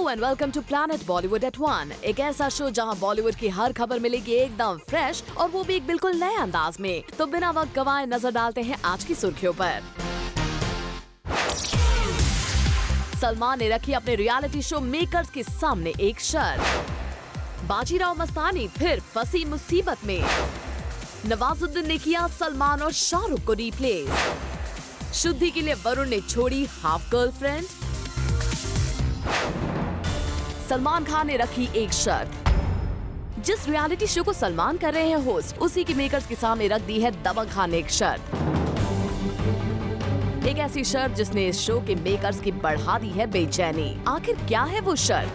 And welcome to planet Bollywood at 1, एक ऐसा show जहां बॉलीवुड की हर खबर मिलेगी एकदम फ्रेश और वो भी एक बिल्कुल नए अंदाज में। तो बिना वक्त गवाए नजर डालते हैं आज की सुर्खियों पर। सलमान ने रखी अपने रियलिटी शो मेकर्स के सामने एक शर्त। बाजीराव मस्तानी फिर फंसी मुसीबत में। नवाजुद्दीन ने किया सलमान और शाहरुख को रिप्लेस। शुद्धि के लिए वरुण ने छोड़ी हाफ गर्लफ्रेंड। सलमान खान ने रखी एक शर्त। जिस रियलिटी शो को सलमान कर रहे हैं होस्ट, उसी के मेकर्स के सामने रख दी है दबंग खान ने एक शर्त। एक ऐसी शर्त जिसने इस शो के मेकर्स की बढ़ा दी है बेचैनी। आखिर क्या है वो शर्त?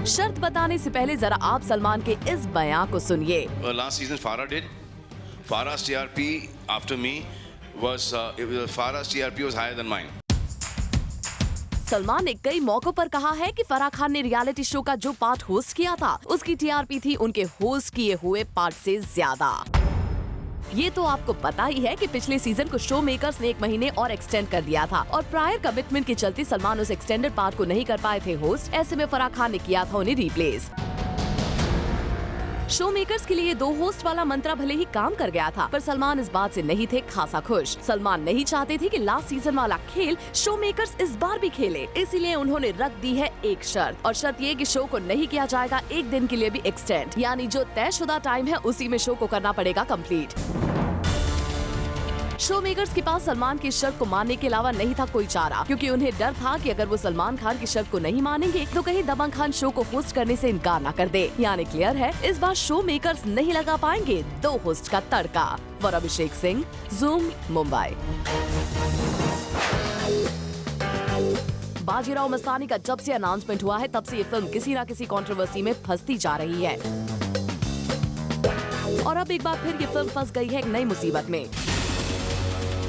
शर्त बताने से पहले जरा आप सलमान के इस बयान को सुनिए। Last season Farah's TRP after me was Farah's TRP was higher than mine. Salman ने कई मौकों पर कहा है कि फराह खान ने रियलिटी शो का जो पार्ट होस्ट किया था, उसकी टीआरपी थी उनके होस्ट किए हुए पार्ट से ज्यादा। ये तो आपको पता ही है कि पिछले सीजन को शो मेकर्स ने 1 महीने और एक्सटेंड कर दिया था और प्रायर कमिटमेंट के चलते सलमान उस एक्सटेंडेड पार्ट को नहीं कर पाए थे होस्ट। ऐसे में फराह खान ने किया था उन्हें रिप्लेस। शो मेकर्स के लिए 2 होस्ट वाला मंत्रा भले ही काम कर गया था, पर सलमान इस बात से नहीं थे खासा खुश। सलमान नहीं चाहते थे कि लास्ट सीजन वाला खेल शो मेकर्स इस बार भी खेले, इसीलिए उन्होंने रख दी है एक शर्त। और शर्त ये कि शो को नहीं किया जाएगा 1 दिन के लिए भी एक्सटेंड, यानी जो तयशुदा टाइम है उसी में शो को करना पड़ेगा कंप्लीट। शो मेकर्स के पास सलमान की शर्त को मानने के अलावा नहीं था कोई चारा, क्योंकि उन्हें डर था कि अगर वो सलमान खान की शर्त को नहीं मानेंगे तो कहीं दबंग खान शो को होस्ट करने से इनकार न कर दे। यानी क्लियर है, इस बार शो मेकर्स नहीं लगा पाएंगे 2 होस्ट का तड़का। For Abhishek Singh, Zoom, Mumbai. बाजीराव मस्तानी का जब से अनाउंसमेंट हुआ है तब से ये फिल्म किसी न किसी कंट्रोवर्सी में फंसती जा रही है और अब एक बार फिर ये फिल्म फंस गई है एक नई मुसीबत में।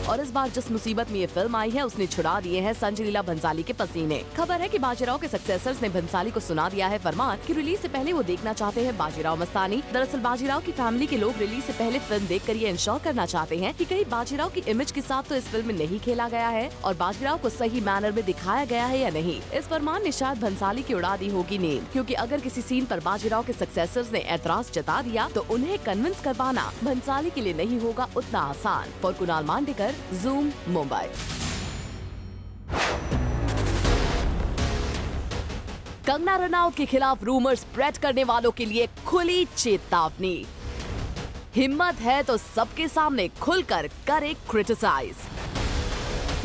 और इस बार जिस मुसीबत में ये फिल्म आई है उसने छुड़ा दिए हैं संजय लीला भंसाली के पसीने। खबर है कि बाजीराव के सक्सेसर्स ने भंसाली को सुना दिया है फरमान कि रिलीज से पहले वो देखना चाहते हैं बाजीराव मस्तानी। दरअसल बाजीराव की फैमिली के लोग रिलीज से पहले फिल्म देखकर ये इंश्योर करना चाहते हैं कि कहीं बाजीराव की इमेज के साथ तो इस फिल्म में नहीं खेला गया है और बाजीराव को सही मैनर में दिखाया गया है या नहीं। इस फरमान ने शायद भंसाली की उड़ा दी होगी नींद, क्योंकि अगर किसी सीन पर बाजीराव के सक्सेसर्स ने एतराज जता दिया तो उन्हें कन्विंस कर पाना भंसाली के लिए नहीं होगा उतना आसान। For Kunal Mandekar, Zoom, Mumbai. कंगना रनौत के खिलाफ रूमर स्प्रेड करने वालों के लिए खुली चेतावनी। हिम्मत है तो सबके सामने खुलकर करे क्रिटिसाइज।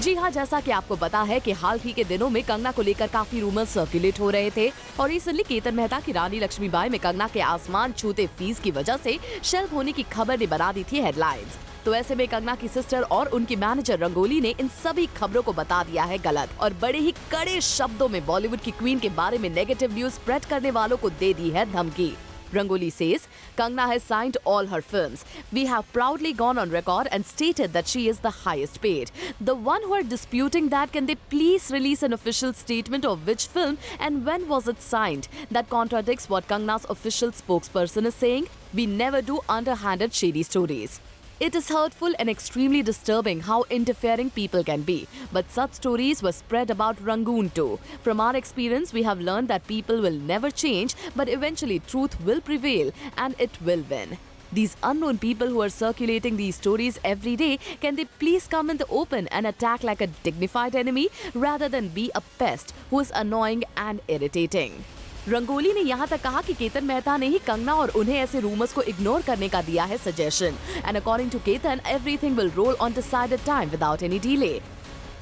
जी हाँ, जैसा कि आपको पता है कि हाल ही के दिनों में कंगना को लेकर काफी रूमर सर्कुलेट हो रहे थे और रिसेंटली केतन मेहता की रानी लक्ष्मीबाई में कंगना के आसमान छूते फीस की वजह से शेल्फ होने की खबर ने बना दी थी हेडलाइंस। तो ऐसे में कंगना की सिस्टर और उनकी मैनेजर रंगोली ने इन सभी खबरों को बता दिया है गलत और बड़े ही कड़े शब्दों में बॉलीवुड की क्वीन के बारे में नेगेटिव न्यूज स्प्रेड करने वालों को दे दी है धमकी। Rangoli says, Kangna has signed all her films. We have proudly gone on record and stated that she is the highest paid. The one who are disputing that, can they please release an official statement of which film and when was it signed? That contradicts what Kangna's official spokesperson is saying. We never do underhanded shady stories. It is hurtful and extremely disturbing how interfering people can be. But such stories were spread about Rangoon too. From our experience, we have learned that people will never change, but eventually truth will prevail and it will win. These unknown people who are circulating these stories every day, can they please come in the open and attack like a dignified enemy rather than be a pest who is annoying and irritating? Rangoli ने यहाँ तक कहा कि केतन मेहता ने ही कंगना और उन्हें ऐसे rumours को इग्नोर करने का दिया है suggestion and according to Ketan everything will roll on decided time without any delay.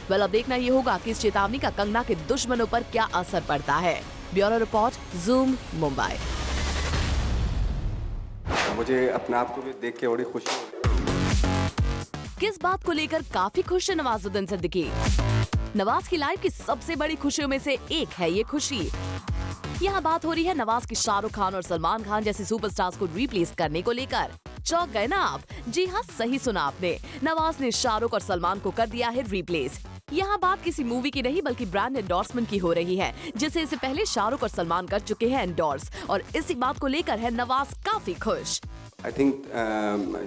Well, अब देखना ये होगा कि इस चेतावनी का कंगना के दुश्मनों पर क्या असर पड़ता है। Bureau report, zoom, Mumbai. मुझे अपने आप को भी देख के बड़ी खुशी हुई। किस बात को लेकर काफी खुश है नवाजुद्दीन सिद्दीकी? नवाज की लाइफ की सबसे बड़ी खुशियों में से एक है ये खुशी। यहाँ बात हो रही है नवाज की शाहरुख खान और सलमान खान जैसे सुपरस्टार्स को रिप्लेस करने को लेकर। चौंक गए ना आप? जी हाँ, सही सुना आपने। नवाज ने शाहरुख और सलमान को कर दिया है रिप्लेस। यहाँ बात किसी मूवी की नहीं बल्कि ब्रांड एंडोर्समेंट की हो रही है, जिसे इससे पहले शाहरुख और सलमान कर चुके हैं एंडोर्स और इसी बात को लेकर है नवाज काफी खुश। आई थिंक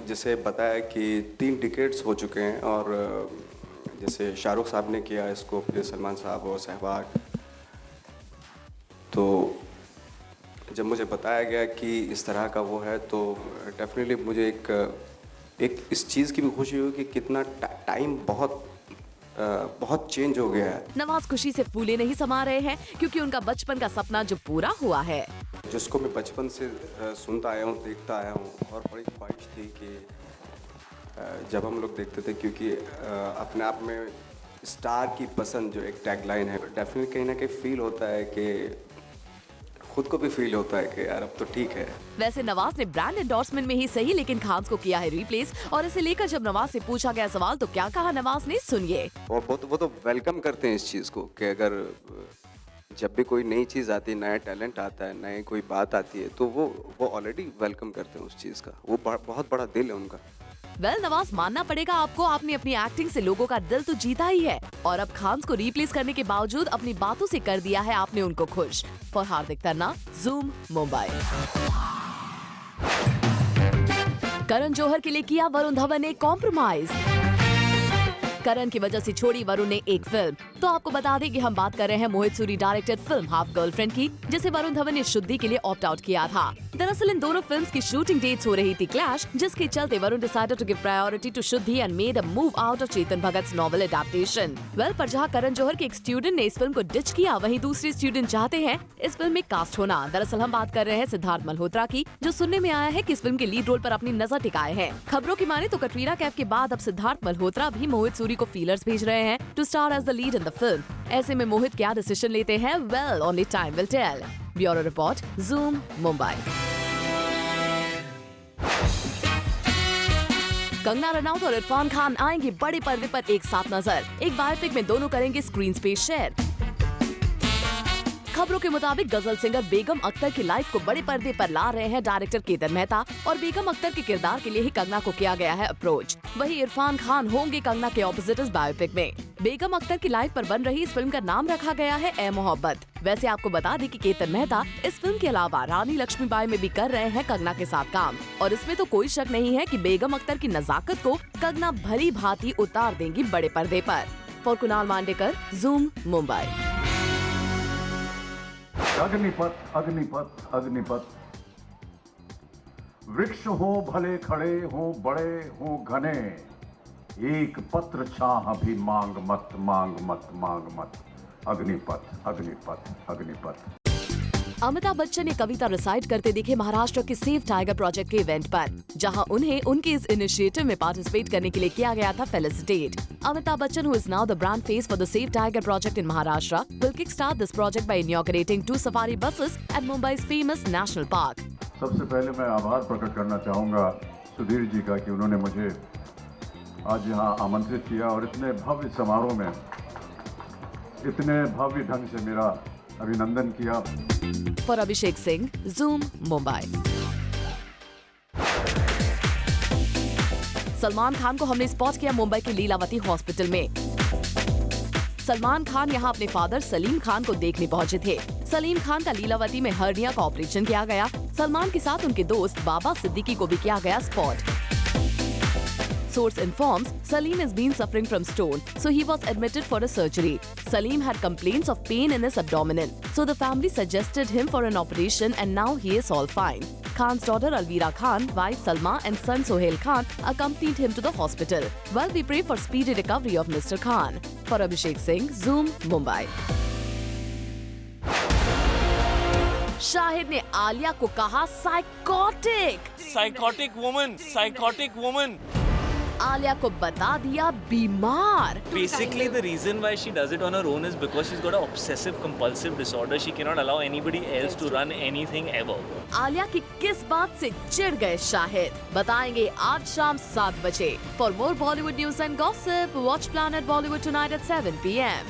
जैसे बताया कि 3 टिकट्स हो चुके हैं और जैसे शाहरुख साहब ने किया इसको, फिर सलमान साहब और सहवाग, तो जब मुझे बताया गया कि इस तरह का वो है तो डेफिनेटली मुझे एक इस चीज़ की भी खुशी हुई कि कितना टाइम बहुत चेंज हो गया है। नवाज खुशी से फूले नहीं समा रहे हैं क्योंकि उनका बचपन का सपना जो पूरा हुआ है। जिसको मैं बचपन से सुनता आया हूँ, देखता आया हूँ और बड़ी ख्वाहिश थी कि जब हम लोग देखते थे, क्योंकि अपने आप में स्टार की पसंद जो एक टैगलाइन है, डेफिनेटली कहीं ना कहीं फील होता है कि खुद को भी फील होता है कि यार अब तो ठीक है। वैसे नवाज ने ब्रांड एंडोर्समेंट में ही सही लेकिन खान्स को किया है रिप्लेस, और इसे लेकर जब नवाज से पूछा गया सवाल तो क्या कहा नवाज ने, सुनिए। और वो तो वेलकम करते हैं इस चीज़ को कि अगर जब भी कोई नई चीज़ आती है, नया टैलेंट आता है, नई कोई बात आती है तो वो ऑलरेडी वेलकम करते हैं उस चीज़ का। वो बहुत बड़ा दिल है उनका। नवाज मानना पड़ेगा आपको, आपने अपनी एक्टिंग से लोगों का दिल तो जीता ही है और अब खान्स को रिप्लेस करने के बावजूद अपनी बातों से कर दिया है आपने उनको खुश। For Hardik Tanna, zoom Mumbai. Karan Johar के लिए किया वरुण धवन ने कॉम्प्रोमाइज। करण की वजह से छोड़ी वरुण ने एक फिल्म। तो आपको बता दें कि हम बात कर रहे हैं Mohit Suri directed film Half Girlfriend की, जिसे वरुण धवन ने शुद्धि के लिए ऑप्ट आउट किया था। दरअसल इन दोनों फिल्म्स की शूटिंग डेट्स हो रही थी क्लैश, जिसके चलते Varun decided to give priority to Shuddhi and made a move out of Chetan Bhagat's novel adaptation. पर जहां करण जौहर के एक स्टूडेंट ने इस फिल्म को डिच किया, वहीं दूसरे स्टूडेंट चाहते हैं इस फिल्म में कास्ट होना। दरअसल हम बात कर रहे हैं सिद्धार्थ मल्होत्रा की, जो सुनने में आया है कि इस फिल्म के लीड रोल पर अपनी नजर टिकाए हैं। खबरों की माने तो कटरीना कैफ के बाद अब सिद्धार्थ मल्होत्रा भी मोहित सूरी को फीलर्स भेज रहे हैं to star as the lead in the film. ऐसे में मोहित क्या डिसीजन लेते हैं, well only time will tell. Bureau report, zoom Mumbai. Kangana Ranaut और इरफान खान आएंगे बड़े पर्दे पर एक साथ नजर। एक बायोपिक में दोनों करेंगे स्क्रीन स्पेस शेयर। खबरों के मुताबिक गजल सिंगर बेगम अख्तर की लाइफ को बड़े पर्दे पर ला रहे हैं डायरेक्टर केतन मेहता, और बेगम अख्तर के किरदार के लिए ही कंगना को किया गया है अप्रोच। वहीं इरफान खान होंगे कंगना के ऑपोजिट इस बायोपिक में। बेगम अख्तर की लाइफ पर बन रही इस फिल्म का नाम रखा गया है ए मोहब्बत। वैसे आपको बता दें कि केतन मेहता इस फिल्म के अलावा रानी लक्ष्मीबाई में भी कर रहे हैं कंगना के साथ काम, और इसमें तो कोई शक नहीं है कि बेगम अख्तर की नजाकत को कंगना भली भांति उतार देंगी बड़े पर्दे पर। For Kunal Mandekar, Zoom Mumbai. अग्निपथ अग्निपथ अग्निपथ, वृक्ष हो भले खड़े हो बड़े हो घने, एक पत्र छाह भी मांग मत मांग मत मांग मत, अग्निपथ अग्निपथ अग्निपथ। अमिताभ बच्चन ने कविता रिसाइट करते दिखे महाराष्ट्र के सेव टाइगर प्रोजेक्ट के इवेंट पर, जहां उन्हें उनके इस इनिशिएटिव में पार्टिसिपेट करने के लिए किया गया था felicitate. Amitabh Bachchan, who is now the brand face for the Save Tiger project in Maharashtra, will kickstart this project by inaugurating 2 safari buses at Mumbai's famous national park. सबसे पहले मैं आभार प्रकट करना चाहूँगा सुधीर जी का कि उन्होंने मुझे आज यहाँ आमंत्रित किया और इतने भव्य समारोह में इतने भव्य ढंग से मेरा अभिनंदन किया। For Abhishek Singh, Zoom Mumbai। Salman Khan को हमने स्पॉट किया मुंबई के लीलावती हॉस्पिटल में। सलमान खान यहां अपने फादर सलीम खान को देखने पहुंचे थे। सलीम खान का लीलावती में हर्निया का ऑपरेशन किया गया। सलमान के साथ उनके दोस्त बाबा सिद्दीकी को भी किया गया spot. Source informs Salim has been suffering from stone, so he was admitted for a surgery. Salim had complaints of pain in his abdomen, so the family suggested him for an operation, and now he is all fine. Khan's daughter Alvira Khan, wife Salma, and son Sohail Khan accompanied him to the hospital. Well, we pray for speedy recovery of Mr. Khan. For Abhishek Singh, Zoom Mumbai। Shahid ने आलिया को कहा psychotic. Psychotic woman. Alia को बता दिया बीमार। Basically, the reason why she does it on her own is because she's got an obsessive compulsive disorder. She cannot allow anybody else to run anything ever. Alia की किस बात से चिढ़ गए शाहिद, बताएंगे आज शाम 7 बजे। For more Bollywood news and gossip, watch Planet Bollywood tonight at 7 p.m.